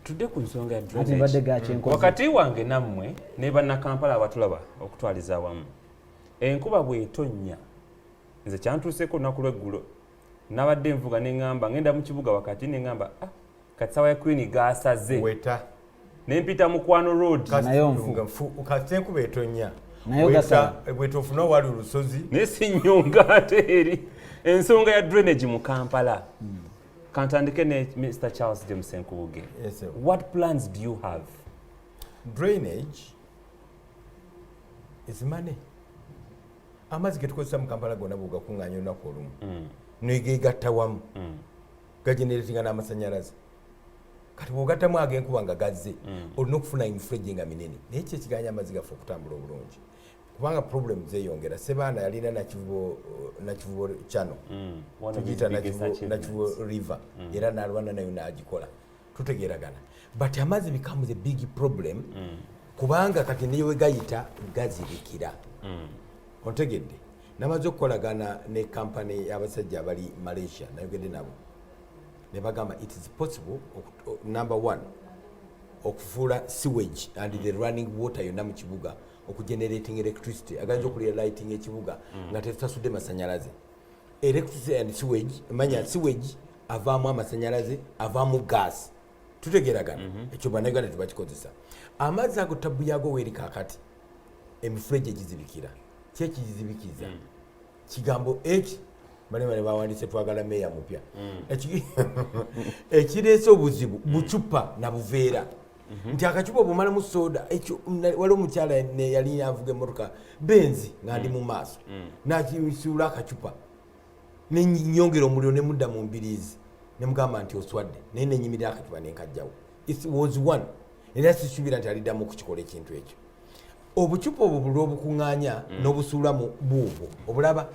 tudde ku nsonga ya drainage. Wakati wange nammwe ne bannakampala abatulaba okutwaliza awamu enkuba bw'etonnya nze kyantuuseeko olunaku lw'eggulo nabadde nvuga ne ŋŋamba ngenda mu kibuga wakati ne ŋŋamba katisawa ya Queen gaasaze weta nempita mukwano road kati enkuba etonnya weta bwetofuna wali olusozi nesinyonga ate eri ensonga ya drainage mu Kampala. Kantandike ne Mr. Charles James Senkubuge. Yes, sir. What plans do you have? Drainage is money. Amazzi getukozesa mu Kampala gonna bw'ogakuŋŋaanya olunaku olumu negeegatta wamu gageneratinga n'amasanyalaze kati bw'ogattamu ag'enkuba nga gazze olina okufuna infurege nga minene naye ki ekiganya amazzi gaffe okutambula obulungi kubanga problem zeeyongera Sebaana yalina nakivubo channel tugiyita nakivubo river era n'alwana nayo n'agikola tutegeeragana but amazzi becomes a big problem kubanga kati neyo we gayita gazibikira ontegedde namaze okukolagana ne kampani y'abasajja abali Malaysia nayogedde nabo ne bagamba it is possible number one okufuula sewage and the running water yonna mu kibuga okugenerating electricity aganza okulira lighting ekibuga nga tetusasudde masanyalaze electricity and sewage manya sewage avaamu amasanyalaze avaamu gas tutegeeragana ekyo bannayuganda tebakikozesa amazzi ago tabu yago weeri kaakati emifurege gizibikira kyekizibikiriza kigambo eki bane bawandise twagala meya mupya ekireese obuzibu bucupa na buveera nti akacupa obumala mu soda ekyo waliwo omukyala yali avuga emmotoka benzi nga ndi mu maaso nakisuula akacupa nenyongera omuliro ne mudda mu mbiriizi ne mugamba nti oswadde naye nenyimirira akacupa nenkajjawo it was one era sisuubira nti aliddamu okukikola ekintu ekyo obucupa obwo bulw'obukuŋŋaanya n'obusuula mu buubwo obulaba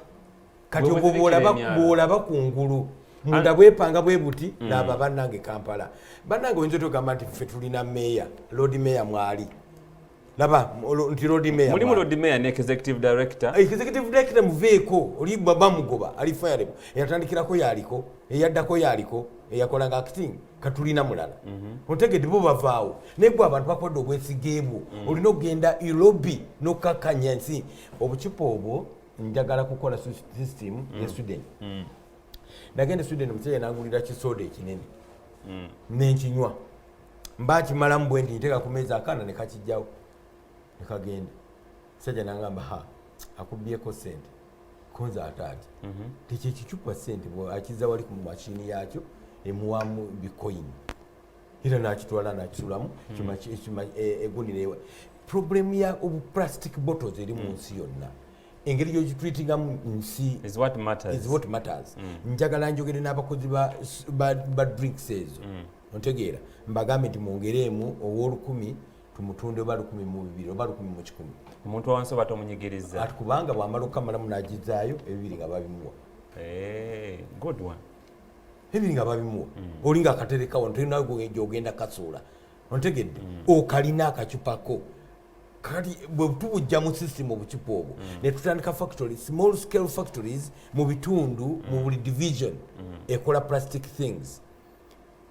kati obwo bw'olaba kungulu munda bwepanga bwe buti n'aba bannange Kampala bannange oyinza otogamba nti ffe tulina meya road meya mwali laba nti road meya mulimu road meya ne executive director muveeko oli bamugoba ali fireable eyatandikirako yaliko eyaddako yaliko eyakolanga acting katulina mulala otegedde bo bavaawo naye gwe abantu bakodde obwesigeebwo olina okugenda Nairobi n'okkakanya nsi obucupa obwo njagala kukola system ya Sweden nagenda Sweden omusajja n'angulira kisoda ekinene nenkinywa mbakimalamu bwe ndi nteeka ku meeza akaana ne kakijjawo ne kagenda omusajja n'angamba akubyeko sente konza ataati tekyo ekicupa sente akiza wali ku mashini yakyo emuwamu bikoyini era n'akitwala n'akisulamu egunira problemu ya obu plastic bottles eri mu nsi yonna engeri gyogitreatingamu nsi is what matters. Njagala njogere n'abakozi ba drinks ezo ontegeera mbagambe nti mwongereemu ow'olukumi tumutunde oba 1,200 oba 1,100 omuntu wansi oba tomunyigiriza ati kubanga bwamala okukamalamu n'agizaayo ebibiri nga babimuwa good one ebibiri nga babimuwa oli nga akaterekawo ntolinawe gyogenda kasuula ontegedde okalina akacupako kati bwe tubujja mu system obucupa obwo ne tutandika factories small scale factories mu bitundu mu buli division ekola plastic things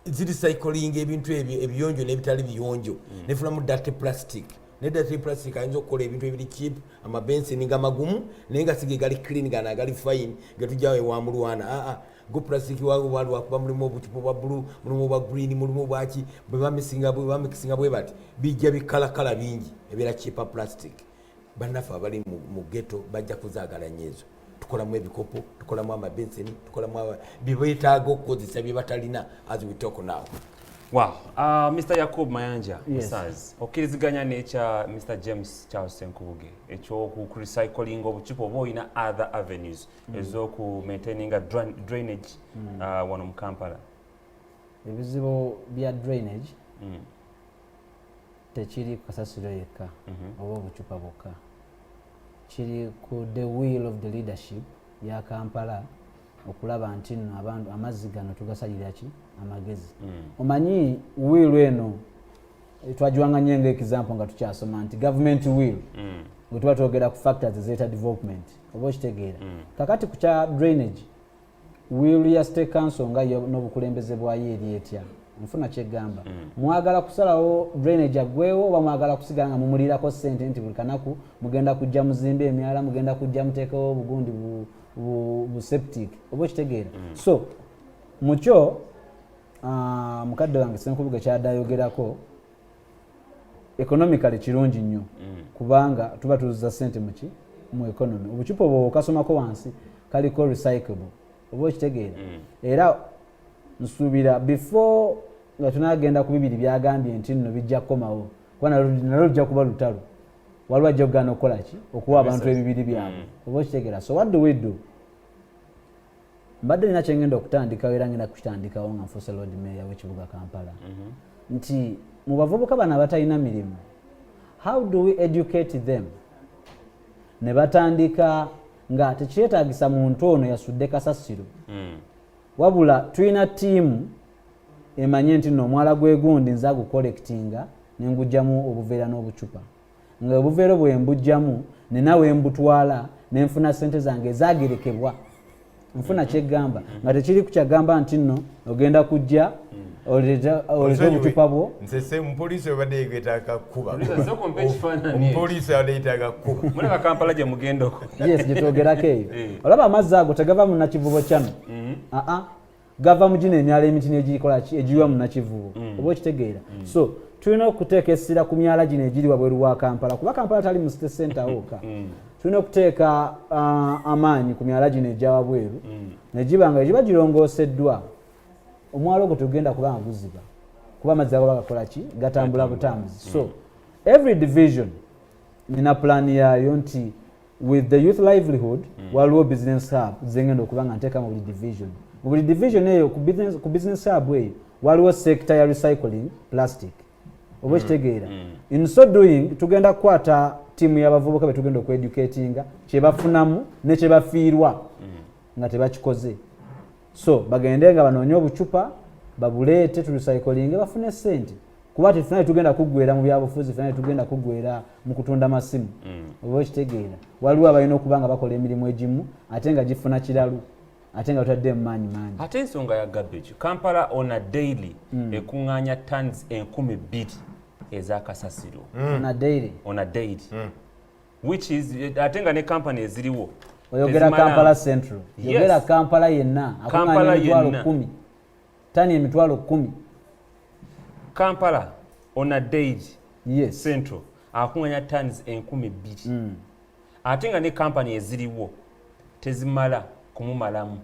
ziricycling ebintu ebiyonjo n'ebitali biyonjo nefulamu dirty plastic ne dirty plastic ayinza okukola ebintu ebiri cheap amabenseni nga magumu naye nga sige gali clean gana gali fine getujjawo ewamulwana go plastic wali wakuba mulimu obucupa bwa blue mulimu obwa green mulimu obwaki bwe bamikisinga bwe bati bijja bikalakala bingi ebeera cheaper plastic bannaffe abali mu ghetto bajja kuzaagala nyezo tukolamu ebikopo tukolamu amabenseni tukolamu bibeetaaga okukozesa bye batalina as we talk now. Wow, Mr. Yakubu Mayanja Musaazi okkiriziganya n'ekya Mr. James Charles Senkubuge ekyoku recycling obucupa oba olina other avenues ez'oku maintaininga drainage wano mu Kampala? Ebizibu bya drainage tekiri kasasiro yekka oba obucupa bwokka, kiri ku the will of the leadership ya Kampala okulaba nti nno abantu amazzi gano tugasalira ki amagezi. Omanyi will eno twagiwanganya ng'example nga tukyasoma nti government will bwe tuba twogera ku factors ezeta development oba okitegeera kakati ku kya drainage will ya state council nga n'obukulembeze bwayo eri etya nfuna kyegamba mwagala kusalawo drainage agwewo oba mwagala kusigala nga mumulirako ssente nti buli kanaku mugenda kujja muzimbe emyala mugenda kujja muteekawo obugundi bu septic oba okitegeera so mukyo mukadde wange Ssenkubuge kyaddayogerako economically kirungi nnyo kubanga tuba tuzuza ssente mu economy obucupa obwo okasomako wansi kaliko recyclable oba okitegeera era nsuubira before nga tunagenda ku bibiri byagambye nti nno bijja kukomawo kuba nalwo lujja kuba lutalo waliwo ajja kugaana okukola ki okuwa abantu ebibiri byabwe oba okitegeera so what do we do mbadde nina kyengenda okutandikawo era ngenda kukitandikawo nga nfuuse Lord Mayor w'ekibuga Kampala nti mu bavubuka bano abatalina mirimu how do we educate them ne batandika nga tekyetaagisa muntu ono yasudde kasasiro wabula tulina ttiimu emanye nti nno omwala gwegundi nza gukollectinga nengujjamu obuveera n'obucupa nga obuveera bwe mbujjamu nenawe mbutwala nenfuna ssente zange ezagerekebwa nfuna kyegamba nga tekiri kukyagamba nti nno ogenda kujja oleta obucupa bwo nse mupoliisi obadde yeetaaga kuba omupoliisi abadde yeetaaga kuba mulaba Kampala gye mugendako yes gyetwogerako eyo olaba amazzi ago tegava mu nakivubo kyano gava mu gino emyala emiti negirikola ki egiriwa mu nakivubo oba okitegeera so tulina okuteeka essira ku myala gino egiri wabweru wa Kampala kuba Kampala tali mu city center wokka tulina okuteeka amaanyi ku myala gino egya wabweru negibanga egiba girongooseddwa omwalo ogwo tugenda kubanga guziba kuba amazzi ago bagakola ki gatambula butambuzi so every division nina plan yayo nti with the youth livelihood waliwo business hub zengenda okuba nga nteeka mu buli division mu buli division eyo ku business hub eyo waliwo sector ya recycling plastic oba ekitegeera in so doing tugenda kukwata tiimu y'abavubuka betugenda okweducatinga kyebafunamu nekyebafiirwa nga tebakikoze so bagende nga banoonye obucupa babuleete turecyclinge bafune ssente kuba tefuna tugenda kuggwera mu byabufuzi funa tugenda kuggwera mu kutunda amasimu oba okitegeera waliwo abalina okuba nga bakola emirimu egimu ate nga gifuna kiralu ate nga tutadde mu maanyi ate ensonga ya garbage Kampala on a daily ekuŋŋaanya tons 2,000 ez'akasasiro on a daily which is ate nga ne company eziriwo oyogera Kampala Central yogera Kampala yenna akuŋŋaanya emitwalo 10 tani emitwalo 10 Kampala on a daily Central akuŋŋaanya tons 2,000 ate nga ne company eziriwo tezimala kumumalamu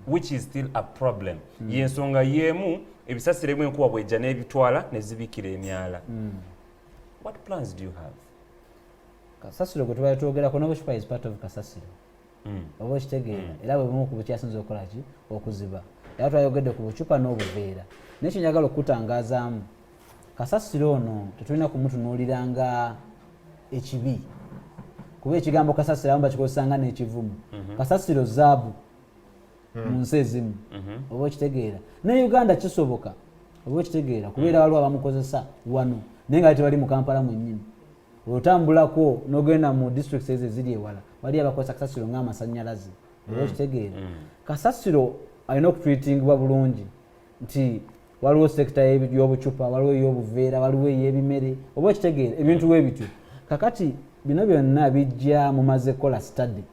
which is still a problem yensonga yemu ebisasire mu enkuba bwejja n'ebitwala nezibikira emyala what plans do you have kasasiro gwe tubaye twogerako n'obucupa is part of kasasiro oba okitegeera era bwe bumu ku bukyasinza okukola ki okuziba era twayogedde ku bucupa n'obuveera naye kyenjagala okutangazaamu kasasiro ono tetulina kumutunuulira nga ekibi kuba ekigambo kasasiro abamu bakikozesanga n'ekivumu kasasiro zaabu mu nsi ezimu oba okitegeera ne Uganda kisoboka oba okitegeera kubeera waliwo abamukozesa wano naye nga tebali mu Kampala mwennyini otambulako n'ogenda mu districts ezo eziri ewala wali abakozesa kasasiro ng'amasannyalaze oba okitegeera kasasiro alina okutreatingibwa bulungi nti waliwo sekita y'obucupa waliwo ey'obuveera waliwo ey'ebimere oba okitegeera ebintu bwebityo kakati bino byonna bijja mumaze kola study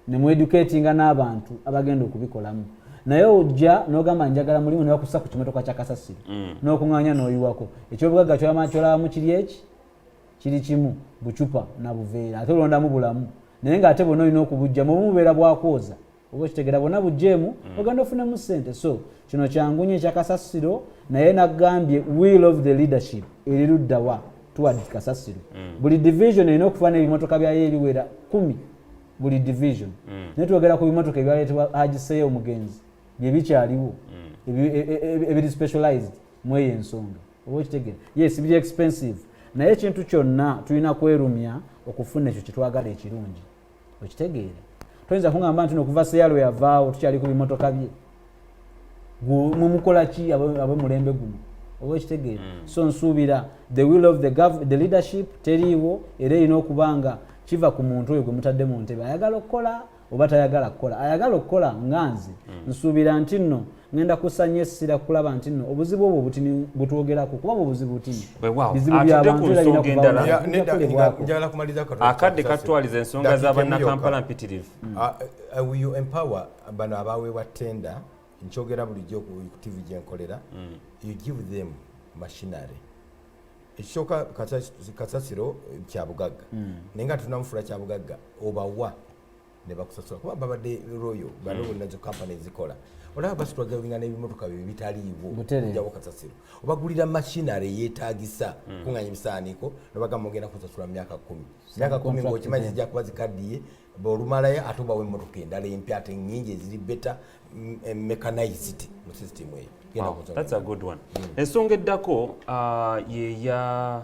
ne mu educatinga n'abantu abagenda okubikolamu naye ojja n'ogamba njagala mulimu ne bakussa ku kimotoka kya kasasiro n'okuŋŋaanya n'oyiwako ekyobugagga kyolabamu kiri eki kiri kimu bucupa na buveera ate olondamu bulamu naye ng'ate bonna olina okubujjamu obumu bubeera bwakwoza oba okitegeera bonna bujjeemu ogenda ofunemu ssente so kino kyangu nnyo ekya kasasiro naye nagambye will of the leadership eri luddawa towards kasasiro buli division erina okufaana ebimotoka byayo ebiwera 10 buli division naye twogera ku bimotoka ebyaleetebwa agiseeyo omugenzi bye bikyaliwo ebiri specialized mu eyo ensonga oba okitegeera yes biri expensive naye ekintu kyonna tulina kwerumya okufuna ekyo kyetwagala ekirungi okitegeera toyinza kungamba nti nokuva seyalo yavaawo tukyali ku bimotoka bye mumukola ki ab'omulembe guno oba ekitegeera so nsuubira the will of the leadership teriiwo era erina okubanga kiva ku muntu oyo gwe mutadde mu ntebe ayagala okukola oba tayagala kukola ayagala okukola nganze nsuubira nti nno ngenda kusanya essira kulaba nti nno obuzibu obwo butini butwogerako kuba obuzibu butini bizibu by'abantu njagala kumaliza akadde katwaliza ensonga z'abannakampala mpitirivu. You empower bano abaweebwa tenda nkyogera bulijjo ku TV gye nkolera you give them machinery ekisooka kasasiro kya bugagga naye nga tunamufula kya bugagga obawa ne bakusasula kuba babadde royo bano nazo kampani zikola olaba basitwagavinga n'ebimotoka bye bitaliiwo jawo kasasiro obagulira machinery yeetaagisa kunganya ebisaaniiko nebagamba ogenda kusasula myaka 10 ng'okimanyi zijja kuba zikaddiye bw'olumalayo ate obawo emmotoka endala empya ate nnyingi eziri beta mechanized mu system eyo. Wow, that's a good one. Ensonga eddako yeya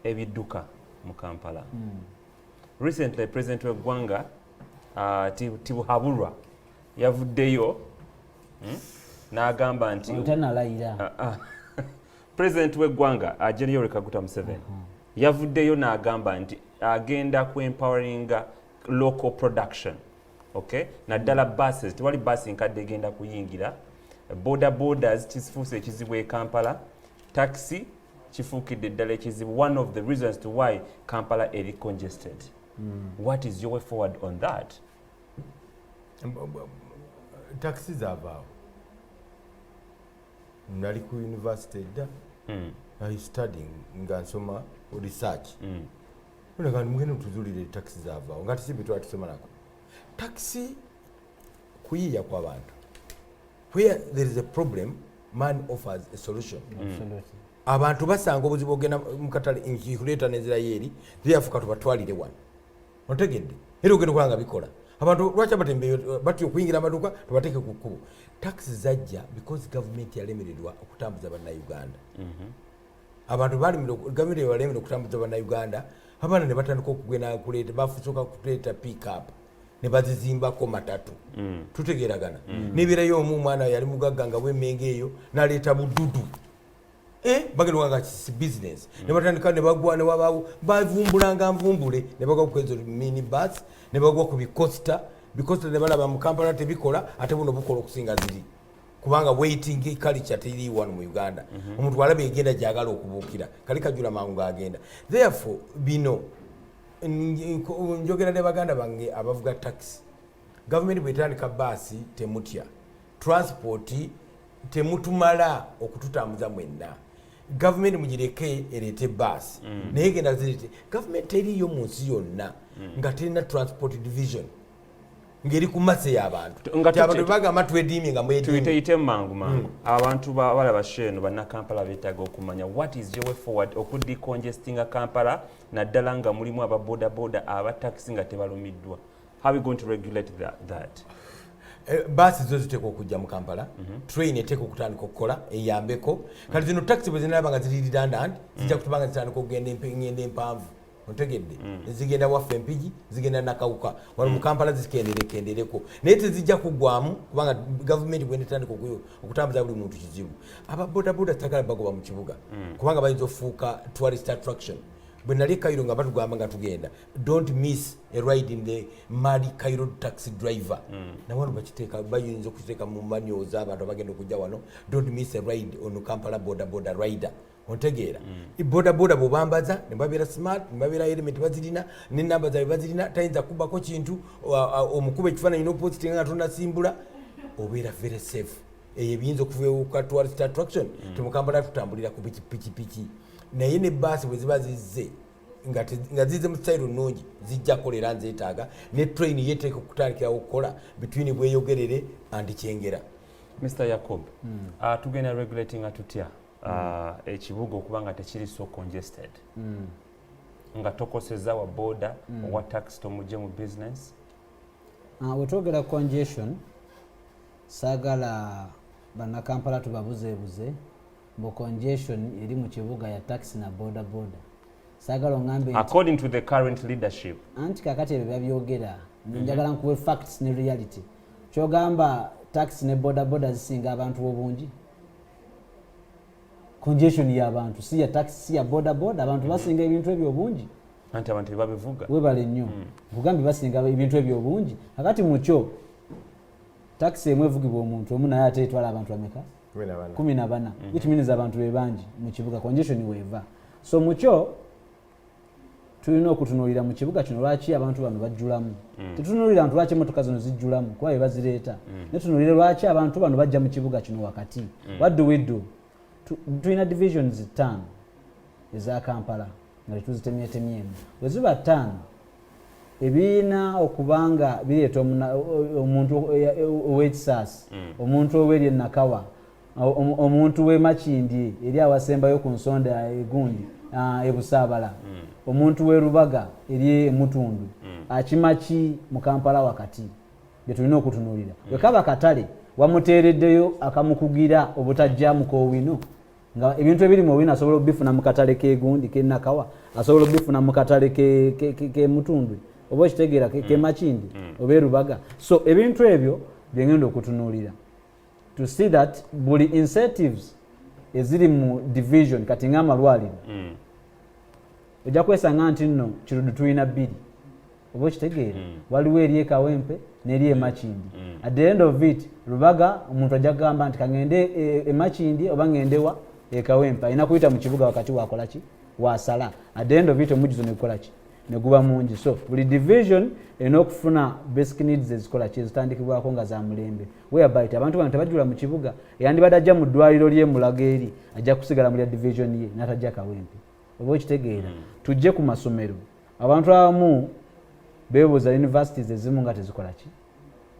ebidduka mu Kampala. Recently President w'eggwanga Tibuhaburwa yavuddeyo n'agamba nti President w'eggwanga General Kaguta Museveni yavuddeyo n'agamba nti agenda ku empowering local production. Okay? Naddala buses tewali basi nkadde egenda kuyingira. Borders kifuuse ekizibu e Kampala. Taxi kifuukidde ddala ekizibu. One of the reasons to why Kampala is congested. What is your way forward on that? Taxi zavaawo. Nali ku university dda. I studying nga nsoma research. Nga mugenda tuzulire taxi zavaawo nga tisibe twatusoma nako. Taxi kuyiya kw'abantu. Where there is a problem, man offers a solution. Absolutely. Abantu basanga obuzibu ogenda mukatale inkuleta n'Isiraeli byafuka tubatwalire wano. Otegedde. Era ogenda kulanga bikola. Abantu lwaki abatembe batyo kuyingira amaduka tubateeke ku kkubo. Taxi zajja because government yalemererwa okutambuza bannayuganda. Abantu government yalemererwa okutambuza bannayuganda. Abaana ne batandika okugenda kuleeta bafusoka kuleeta pick up. Ne bazizimbako matatu. Tutegeeragana. N'ebeerayo omwana yali mugagga nga bw'emmenge eyo n'aleeta bududu. Bagenda wanga kisi business. Ne batandika ne bagwa ne wabaawo bavumbulanga nvumbule ne bagwa ku ezo mini bus ne bagwa ku bikosta ne balaba mu Kampala tebikola ate buno bukola okusinga ziri. Kubanga waiting culture teri wano mu Uganda. Omuntu alabe egenda gyagala okubuukira. Kali kajula mangu agenda. Therefore bino njogera ne baganda bange abavuga taxi. Government bwetandika basi temutya. Transport temutumala okututambuza mwenna. Government mugireke erete basi. Naye genda zirete. Government teriyo mu nsi yonna nga terina transport division. Ngeri ku mase y'abantu. Abantu bagamba twedimi nga mwedimi. Tuyite mangu. Abantu balaba sheno bannakampala beetaaga okumanya what is your way forward okudecongestinga Kampala naddala nga mulimu aba boda aba taxi nga tebalumiddwa. How are we going to regulate that? Basi zo ziteekwa okujja mu Kampala. Train eteekwa okutandika okukola eyambeko. Kati zino taxi bwe zinalaba nga ziri redundant zijja kutubanga zitandika okugenda engendo empanvu. Otegedde zigenda waffe Mpigi zigenda Nakawuka wano mu Kampala zikendereko naye tezijja kugwamu kubanga government bw'etandika okutambuza buli muntu kizibu. Aba boda tagala bagoba mu kibuga kubanga bayinza ofuuka tourist attraction. Bwe nali Cairo nga batugamba nga tugenda don't miss a ride in the muddy Cairo taxi driver. Na wano bakiteeka bayinza okukiteeka mu manuals abantu abagenda okujja wano don't miss a ride on Kampala boda rider. Ontegeera boda bobambaza ne babira smart ne babira element bazirina ne namba za bazirina tayinza kubako kintu omukube ekifaananyi no post nga tunasimbula obeera very safe ebiyinza okuvuuka tourist attraction temukambala tutambulira ku piki naye ne basi bwe ziba zizze nga zize mu style nnungi zijja kolera nzeetaaga ne train yeteeka okutandikira okukola between Bweyogerere and Kyengera. Mr. Yakubu, tugenda regulating atutya ekibuga okuba nga tekiri so congested nga tokoseza wa boda wa taxi tomujje mu business. Wetwogera congestion saagala bannakampala tubabuzeebuze mbu congestion eri mu kibuga ya taxi na boda saagala ongambe according to the current leadership anti kakati ebyo babyogera njagala nkuwe facts ne reality. Kyogamba taxi ne boda zisinga abantu obungi. Congestion y'abantu si ya taxi si ya boda abantu basinga ebintu ebyo obungi. anti abantu babivuga webale nnyo nkugambye basinga ebintu ebyo obungi kakati mukyo taxi emwe evugibwa omuntu omu naye ate etwala abantu ameka 14 which means abantu bebangi mu kibuga congestion weeva so mukyo tulina okutunuulira mu kibuga kino lwaki abantu bano bajjulamu tetunuulira nti lwaki emmotoka zino zijjulamu kuba bebazireeta netunuulire lwaki abantu bano bajja mu kibuga kino wakati what do we do tulina divisions 5 eza Kampala nga tetuzitemyetemyemu bwe ziba 5 ebiina okubanga bireeta omuntu ow'ekisaasi omuntu ow'eri Nakawa omuntu w'Emakindi eri awasembayo ku nsonda egundi ebusaabala omuntu w'Erubaga eri emutundu akimaki mu Kampala wakati bye tulina okutunuulira wekaba katale wamuteereddeyo akamukugira obutajjamu koowino nga ebintu ebiri mu owino asobola obifuna mu katale k'egundi k'Enakawa asobola obifuna mu katale k'emutundu oba okitegeera k'Emakindi oba Erubaga so ebintu ebyo byengenda okutunuulira to see that buli incentives eziri mu division kati ng'amalwaliro ojja kwesanga nti nno kirudu tulina 2 oba okitegeera waliwo eri eKawempe n'eri eMakindi at the end of it Rubaga omuntu ajja kugamba nti kangende eMakindi oba ngendewa eKawempe alina kuyita mu kibuga wakati wakola ki wasala at the end of it omujuzo negukola ki neguba mungi so buli division erina okufuna basic needs ezikola ki ezitandikibwako nga za mulembe whereby abantu bano tebajjula mu kibuga eyandibadde ajja mu ddwaliro ly'emulaga eri ajja kusigala mu lya division ye n'atajja Kawempe oba okitegeera tujje ku masomero abantu abamu beebuuza universities ezimu nga tezikola ki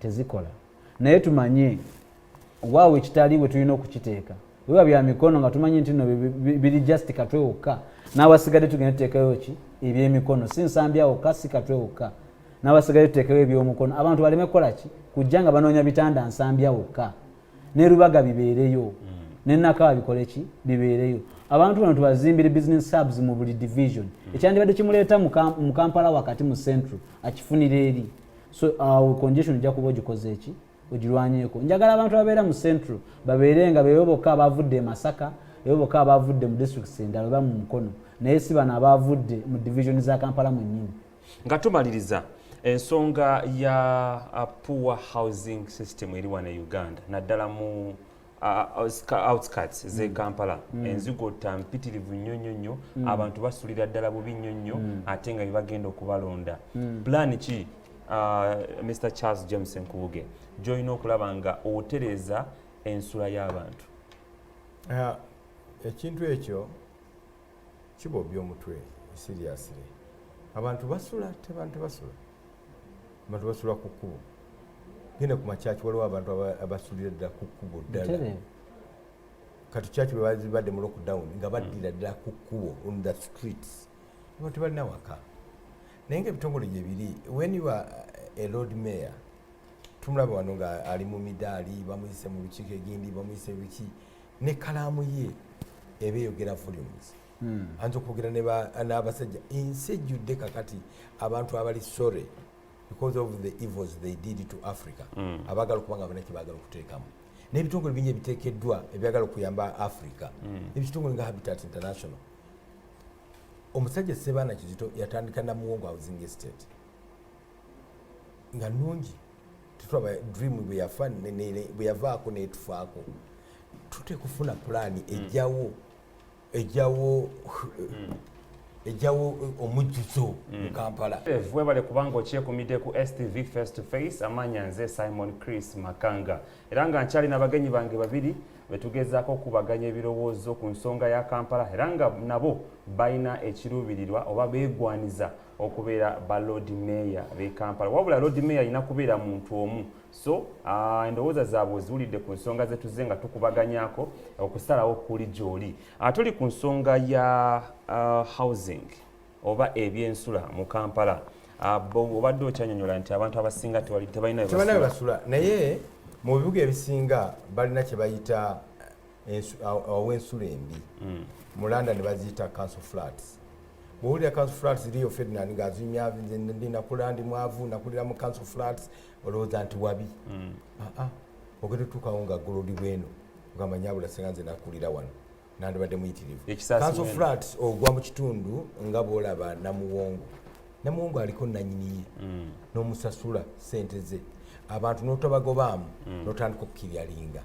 tezikola naye tumanye waawe ekitaliibwe tulina okukiteeka weba bya mikono nga tumanyi nti no biri just katwe wokka n'awasigadde tugenda tuteekayo ki ebyemikono si nsambya wokka si katwe wokka n'awasigadde tuteekayo ebyomukono abantu baleme kukola ki kujja nga banoonya bitanda nsambya wokka ne Rubaga bibeereyo ne Nakawa bikole ki bibeereyo abantu bano tubazimbire business hubs mu buli division ekyandibadde kimuleeta mu Kampala wakati mu central akifunire eri so congestion ejja kuba ogikoze eki ogirwanyeeko njagala abantu ababeera mu central babeere nga beebo bokka abavudde Masaka beebo bokka abavudde mu districts endala oba mu Mukono naye si bano abavudde mu division za Kampala mwennyini nga tumaliriza ensonga ya poor housing system eri wano e Uganda naddala mu outskirts ze Kampala enzigota mpitirivu nnyo abantu basulira ddala bubi nnyo ate nga bagenda okubalonda plan ki Mr. Charles James Senkubuge joyina okulaba nga otereza ensula y'abantu ekintu ekyo kibobya omutwe seriously abantu basula tebantu basula ku kkubo genda ku makyaki waliwo abantu abasulira ddala ku kkubo ddala kati kyaki bwe bazibadde mu lockdown nga baddira ddala ku kkubo on the streets abantu balina waka naye ngaebitongole gye biri when you are a road mayor tumulaba wano nga ali mu midaali bamuyise mu lukiiko egindi bamuyise biki ne kalaamu ye eba eyogera volumes anza okwogera n'abasajja ensi ejjudde kakati abantu abali sore because of the evils they did to Africa abagala okubanga banaki bagala okuteekamu n'ebitongole bingi ebiteekeddwa ebyagala okuyamba Africa ebitongole nga Habitat International omusajja Sebaana Kizito yatandika na Muwongo Housing Estate nga nungi tutulaba dream bwe yavaako netufaako tute kufuna pulaani ejjawo omujjuzo mu Kampala webale kubanga okyekuumidde ku STV Face to Face amanya nze Simon Chris Makanga era nga nkyali n'abagenyi bange babiri betugezaako okubaganya ebirowoozo ku nsonga ya Kampala era nga nabo balina ekiruubirirwa oba beegwaniza okubeera ba Lord Mayor b'e Kampala wabula Lord Mayor alina kubeera muntu omu so endowooza zaabwe oziwulidde ku nsonga zetuze nga tukubaganyaako okusalawo kuli gy'oli tuli ku nsonga ya housing oba ebyensula mu Kampala obadde okyanyonyola nti abantu abasinga tebalina basula naye mu bibuga ebisinga balina kye bayita ow'ensula embi mu London ne baziyita council flats bwowulira council flats Rio Ferdinand ng'azimya ndi nakulandi mwavu nakulira mu council flats olowooza nti wabi ogenda otuukawo nga golodi bweno ogamba nyabula senga nze nakulira wano nandibadde muyitirivu. Ekisaasi Council mwenda. flats ogwa mu kitundu nga bw'olaba Namuwongo aliko nannyini ye n'omusasula ssente ze abantu n'otabagobaamu n'otandika okukiryalinga.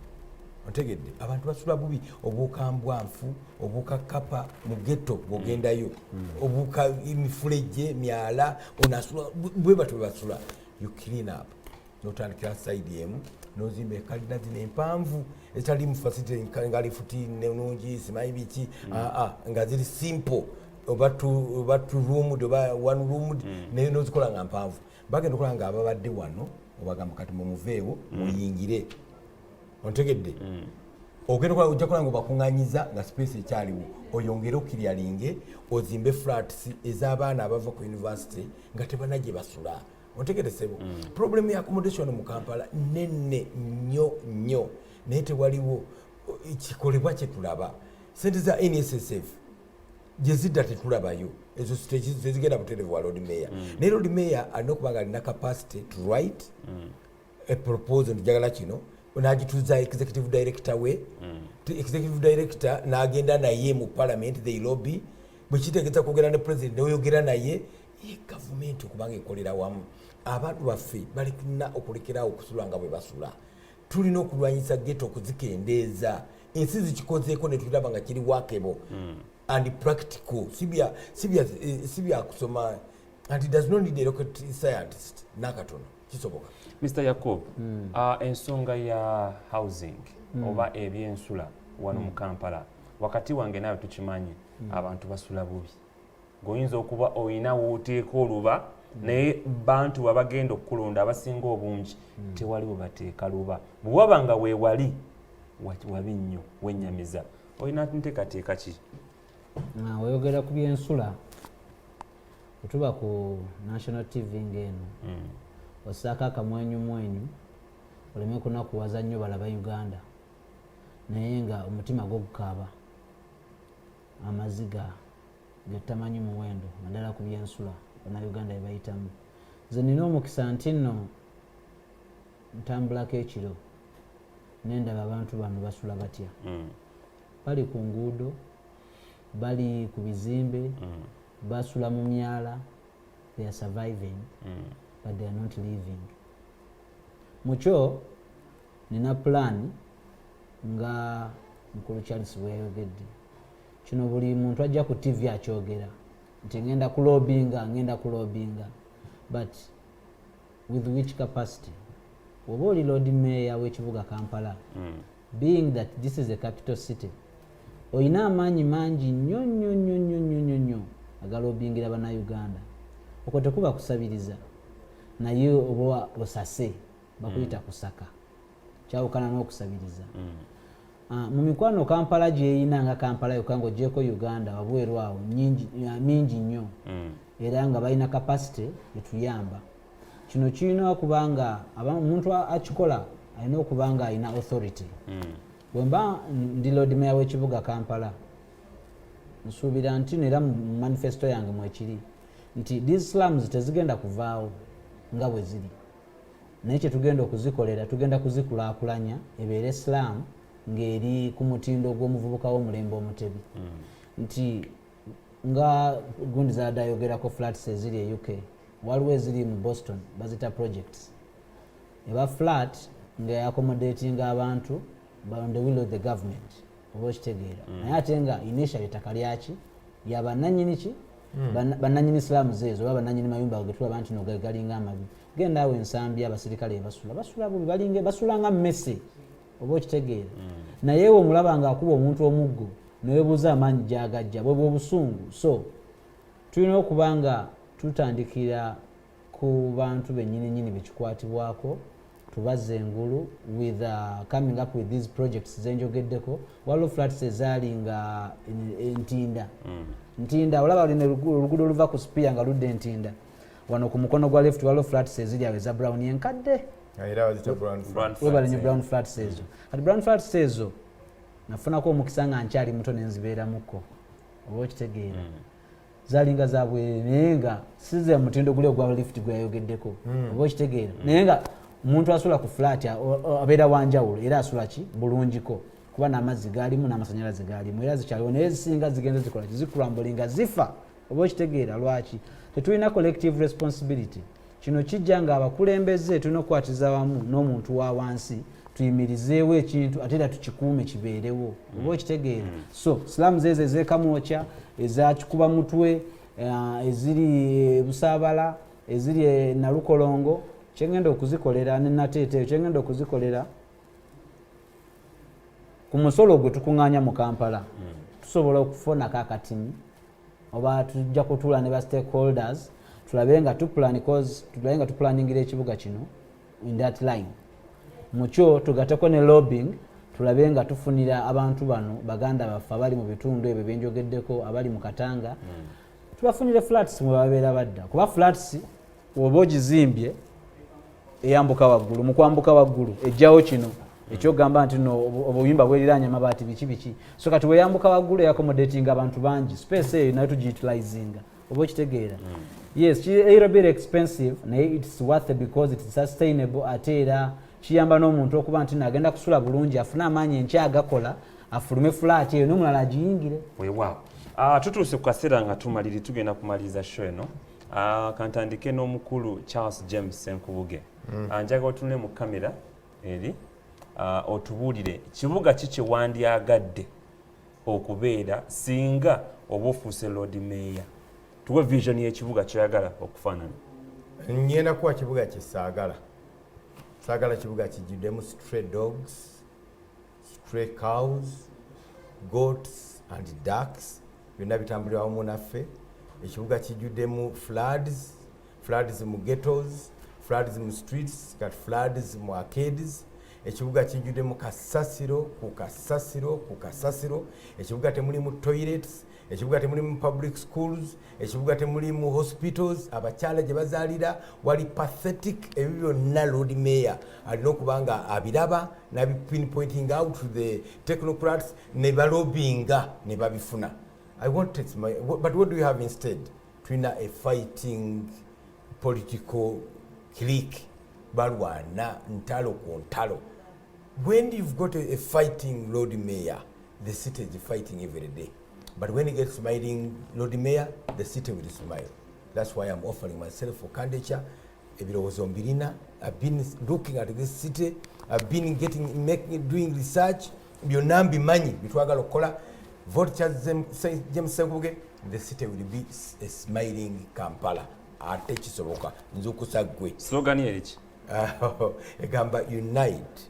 Otegedde abantu basula bubi obuuka mbwanfu obuuka kapa mu ghetto bw'ogendayo obuuka emifulejje myala onasula bwe batwe basula. You clean up n'otandikira side emu n'ozimba ekalina zino empanvu ezitali mu facility nga lifuti nnungi simanyi biki nga ziri simple oba two roomed oba one roomed naye n'ozikola nga mpanvu. Bagenda okukola nga ababadde wano obagamba kati mumuveewo muyingire. Ontegedde ogenda okukola ojja kukola nga obakuŋŋanyiza nga space ekyaliwo oyongere okiryalinge ozimbe flats ez'abaana abava ku university nga tebana gye basula. Ontegedde sebo problem ya accommodation mu Kampala nenne nnyo naye tewaliwo kikolebwa kye tulaba. Sente za NSSF gye zidda tetulabayo ezo zigenda buterevu wa Lord Mayor. Naye Lord Mayor alina okuba nga alina capacity to write a proposal njagala kino n'agituuza executive director we executive director n'agenda naye mu parliament they lobby bwe kitegeeza kwogera ne president n'oyogera naye gavumenti okubanga ekolera wamu. Abantu baffe balina okulekerawo okusula nga bwe basula. Tulina okulwanyisa ghetto okuzikendeeza. Ensi zikikozeeko ne tulaba nga kiri workable and practical. Sibya kusoma and it does not need a rocket scientist nakatono kisoboka. Mr. Yakubu, ensonga ya housing oba ebyensula wano mu Kampala wakati wange nawe tukimanyi abantu basula bubi. Goyinza okuba oyina wooteeka oluba naye bantu babagenda okukulonda abasinga obungi tewaliwo bateeka luba. Bw'oba nga weewali wabi nnyo wennyamiza olina nteekateeka ki? Weyogera ku byensula otuba ku National TV ng'eno osaako akamwenyumwenyu oleme kunakuwaza nnyo balaba Uganda naye nga omutima gwo gukaaba amaziga getamanyi muwendo naddala ku byensula Bannayuganda bye bayitamu. Nze nina omukisa nti nno ntambulako ekiro nendaba abantu bano basula batya. Bali ku nguudo bali ku bizimbe basula mu myala. They are surviving but they are not living. Mukyo nina plan nga mukulu Charles bweyogedde kino buli muntu ajja ku TV akyogera nti ngenda kulobinga but with which capacity? Oba oli Lord Mayor w'ekibuga Kampala being that this is a capital city oyina amaanyi mangi nnyo agalobingira Bannayuganda okwo tekuba kusabiriza naye oba osase bakuyita kusaka kyawukana n'okusabiriza. Mu mikwano Kampala gyeyina nga Kampala yokka ng'oggyeko Uganda wabweru awo mingi nnyo era nga balina capacity etuyamba. Kino kirina okubanga omuntu akikola alina okubanga alina authority. Bwemba ndi Lord Mayor w'ekibuga Kampala nsuubira nti era mu manifesto yange mwekiri nti these slums tezigenda kuvaawo nga bwe ziri naye kye tugenda okuzikolera tugenda kuzikulaakulanya ebeere slum ng'eri ku mutindo gw'omuvubuka w'omulembe omutebi nti nga gundi zaadayogerako flats eziri e UK waliwo eziri mu Boston bazita projects eba flat nga accommodatinga abantu on the will of the government oba okitegeera naye ate nga initial ettaka lyaki yabannannyini ki bannannyini slums ezo oba bannannyini mayumba getulaba nti no galinga amabi. Genda awo ensambi abasirikale basula bubi balinga basula nga mmese oba okitegeera naye omulaba nga akuba omuntu omuggo newebuuza amaanyi gyagajja bwe bw'obusungu. So tulina okuba nga tutandikira ku bantu bennyini bekikwatibwako tubaze engulu with coming up with these projects zenjogeddeko. Waliwo flats ezaali nga Ntinda olaba olina oluguudo oluva ku Spear nga ludde Ntinda wano ku mukono gwa left waliwo flats eziri awo eza brown enkadde brown flats ezo. Kati brown flats ezo nafunako omukisa nga nkyali muto nenzibeeramuko oba okitegeera zalinga zabwe naye nga size mutindo guli ogwa lift gwe yayogeddeko oba okitegeera naye nga omuntu asula ku flat abeera wanjawulo era asula ki bulungiko kuba n'amazzi gaalimu n'amasannyalaze gaalimu era zikyaliwo naye ezisinga zigenze zikola zikulambulinga zifa oba okitegeera lwaki tetulina collective responsibility kino kijja nga abakulembeze tulina okukwatiza wamu n'omuntu wa wansi tuyimirizeewo ekintu ate era tukikuume kibeerewo oba okitegeera so silaamu zeezo ez'ekamwokya ezakikuba mutwe eziri busaabala eziri nalukolongo kyengenda okuzikolera ne nateeteeyo kyengenda okuzikolera ku musolo gwe tukuŋŋaanya mu Kampala tusobola okufonako akatini oba tujja kutuula ne ba stakeholders tulabe nga tuplaningira ekibuga kino in that line mukyo tugateko ne lobbying tulabe nga tufunira abantu bano baganda baffe abali mu bitundu ebyo byenjogeddeko abali mu Katanga tubafunire flats mwe babeera badda kuba flats oba ogizimbye eyambuka waggulu mu kwambuka waggulu ejjawo kino ekyogamba nti no obuyimba bweriranye amabaati biki so kati weyambuka waggulu eyaccommodating abantu bangi space eyo nayo tugiutilizinga oba okitegeera yes it'll be expensive naye it's worth it because it's sustainable ate era kiyamba n'omuntu okuba nti agenda kusula bulungi afuna amaanyi enkyagakola afulume flat eyo n'omulala agiyingire weewaawo tutuuse ku kaseera nga tumaliri tugenda kumaliriza show eno kantandike n'omukulu Charles James Senkubuge njagala otunule mu kamera eri otubuulire kibuga ki kye wandyagadde okubeera singa oba ofuuse Lord Mayor tuwe vision y'ekibuga kyoyagala okufaanana. Ngenda kuwa kibuga kye saagala kibuga kijjuddemu stray dogs, stray cows, goats and ducks byonna bitambulira wamu naffe. Ekibuga kijjuddemu floods mu ghettos, floods mu streets, kat floods mu arcades. Ekibuga kijjuddemu kasasiro ku kasasiro. Ekibuga temulimu toilets, ekibuga temulimu public schools, ekibuga temulimu hospitals. Abakyala gye bazaalira wali pathetic. Ebyo byonna Lord Mayor alina okuba nga abiraba nabi pinpointing out to the technocrats ne balobinga ne babifuna. I want it, but what do we have instead? Tulina a fighting political clique balwana ntalo ku ntalo. When you've got a fighting Lord Mayor, the city is fighting every day. But when it gets smiling Lord Mayor, the city will smile. That's why I'm offering myself for candidature. I've been looking at this city. I've been doing research. Byonambi manyi bitwagala okola. Vote James Senkubuge, the city will be a smiling Kampala. Ate kisoboka nzukusa gwe. Slogan yeriki? Egamba unite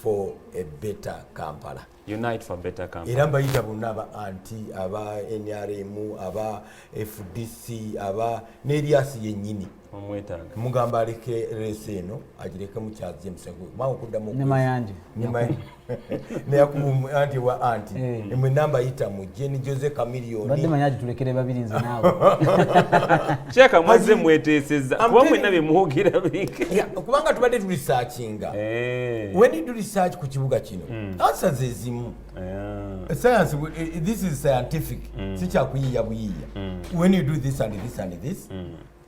for a better Kampala. Unite for better Kampala. Era mbayita bonna aba anti, aba NRM, aba FDC, aba n'Erias yennyini. Omwetaaga. Mugamba aleke reese eno agireke mu Charles James Senkubuge. Maa okuddamu ne Mayanja. Ne Yakubu anti wa anti. Emwe namba yita mu Jenny Jose Chameleone. Badde Mayanja tulekere babiri nze naawe. Cheka mwaze mweteeseza. Kuba mwenna bye muwogira bingi. Kubanga tubadde tu researchinga. When you do research ku kibuga kino, answers ezimu. Science, this is scientific. Sicha kuyiya buyiya. When you do this and this and this,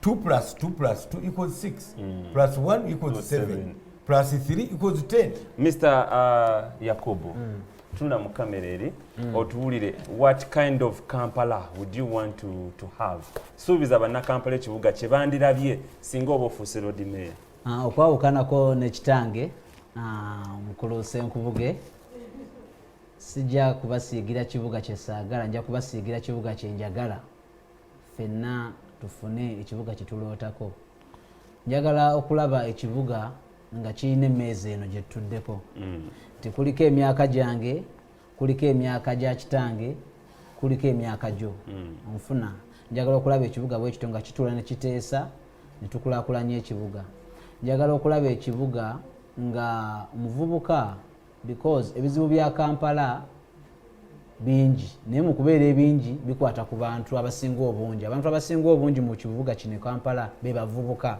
2 plus 2 plus 2 equals 6. Plus 1 equals 7. Plus 3 equals 10. Mr. Yakubu, tuna mu kamera eri otuwulire what kind of Kampala would you want to have? Suubiza bannakampala ekibuga kye bandirabye singa oba ofuuse Lord Mayor. Okwawukanako nekitange mukulu Senkubuge sijja kubasiigira kibuga kye saagala, nja kubasiigira kibuga kye njagala. Ffenna tufune ekibuga kye tulootako. Njagala okulaba ekibuga nga kirina emmeeza eno gye tutuddeko. Nti kuliko emyaka gyange, kuliko emyaka gya kitange, kuliko emyaka gyo. Nfuna njagala okulaba ekibuga bwe kito nga kituula ne kiteesa ne tukulaakulanya ekibuga. Njagala okulaba ekibuga nga muvubuka because ebizibu bya Kampala bingi naye mu kubeera ebingi bikwata ku bantu abasinga obungi. Abantu abasinga obungi mu kibuga kino Kampala be bavubuka.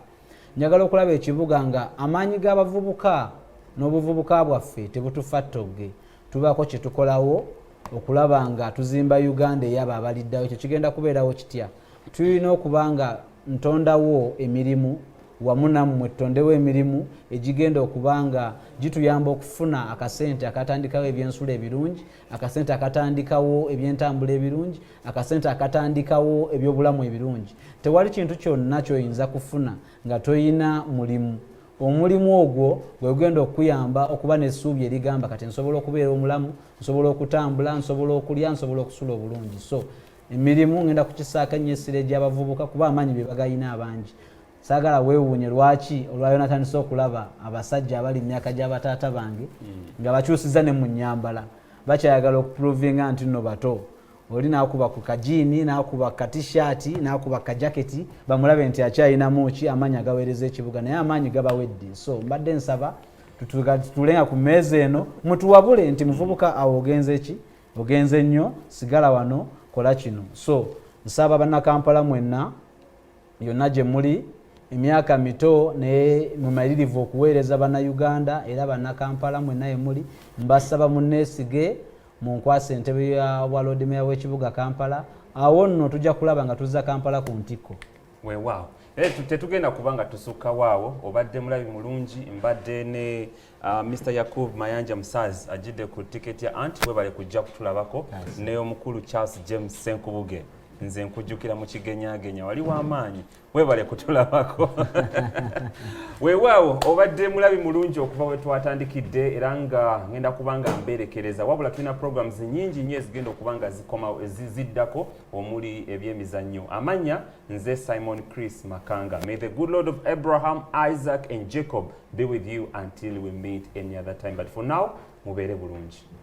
Njagala okulaba ekibuga nga amaanyi g'abavubuka n'obuvubuka bwaffe tebutufa ttogge. Tubaako kye tukolawo okulaba nga tuzimba Uganda eyabo abaliddawo. Ekyo kigenda kubeerawo kitya? Tulina okuba nga ntondawo emirimu wamu nammwe tutondewo emirimu egigenda okubanga gituyamba okufuna akasente akatandikawo ebyensula ebirungi, akasente akatandikawo ebyentambula ebirungi, akasente akatandikawo ebyobulamu ebirungi. Tewali kintu kyonna kyoyinza kufuna nga toyina mulimu. Omulimu ogwo gwe gugenda okuyamba okuba n'essuubi erigamba kati nsobola okubeera omulamu, nsobola okutambula, nsobola okulya, nsobola okusula obulungi. So emirimu ngenda kukisaaka nnyo essira egy'abavubuka kuba amaanyi be bagayina abangi. Saagala weewuunye lwaki olwayo natandise okulaba abasajja abali mu myaka gy'abataata bange nga bakyusiza ne mu nnyambala, bakyayagala okuprovinga nti nno bato. Oli n'akuba ku kajiini, n'akuba ka t-shirt, n'akuba ka jaketi, bamulabe nti akyayinamu ki amaanyi agaweereza ekibuga, naye amaanyi gabawedde. So mbadde nsaba tutulenga ku mmeeza eno mutuwabule nti muvubuka awo ogenze ki, ogenze nnyo, sigala wano, kola kino. So nsaba bannakampala mwenna yonna gye muli, emyaka mito naye mumalirivu okuweereza bannayuganda era bannakampala mwenna ye muli, mbasaba munneesige munkwasa entebe ya bwa Lord Mayor w'ekibuga Kampala. Awo nno tujja kulaba nga tuzza Kampala ku ntikko. Weewaawo. Tetugenda kubanga tusukka waawo, obadde mulabi mulungi, mbadde ne Mr. Yakubu Mayanja Musaazi ajidde ku tiketi ya anti webale kujja kutulabako ne omukulu Charles James Senkubuge. Nze nkujjukira mu kigenyaagenya wali w'amaanyi webale kutulabako. Weewaawo obadde mulabi mulungi okuva we twatandikidde era nga ngenda kubanga mberekereza, wabula tulina programs nnyingi nnyo ezigenda okubanga ziddako omuli ebyemizannyo. Amanya nze Simon Chris Makanga. May the good Lord of Abraham, Isaac and Jacob be with you until we meet any other time. But for now, mubeere bulungi.